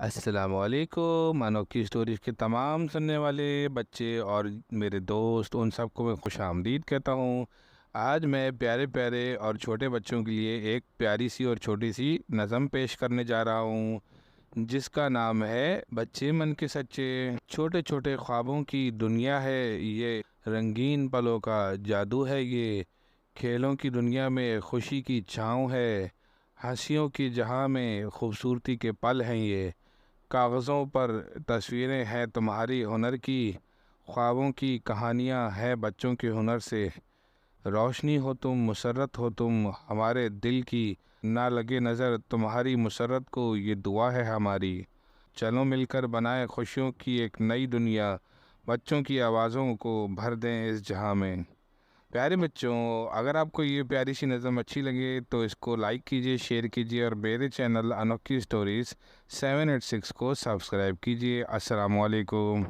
अस्सलामुअलैकुम अनोखी स्टोरीज़ के तमाम सुनने वाले बच्चे और मेरे दोस्त उन सबको मैं खुश आमदीद कहता हूँ। आज मैं प्यारे प्यारे और छोटे बच्चों के लिए एक प्यारी सी और छोटी सी नज़म पेश करने जा रहा हूँ, जिसका नाम है बच्चे मन के सच्चे। छोटे छोटे ख्वाबों की दुनिया है ये, रंगीन पलों का जादू है ये। खेलों की दुनिया में खुशी की छाँव है, हंसियों की जहाँ में खूबसूरती के पल हैं ये। कागज़ों पर तस्वीरें हैं तुम्हारी हुनर की, ख्वाबों की कहानियाँ हैं बच्चों के हुनर से। रोशनी हो तुम, मुसर्रत हो तुम हमारे दिल की, ना लगे नज़र तुम्हारी मुसर्रत को ये दुआ है हमारी। चलो मिलकर बनाए खुशियों की एक नई दुनिया, बच्चों की आवाज़ों को भर दें इस जहां में। प्यारे बच्चों, अगर आपको ये प्यारी सी नज़म अच्छी लगे तो इसको लाइक कीजिए, शेयर कीजिए और मेरे चैनल अनोखी स्टोरीज़ 786 को सब्सक्राइब कीजिए। अस्सलाम वालेकुम।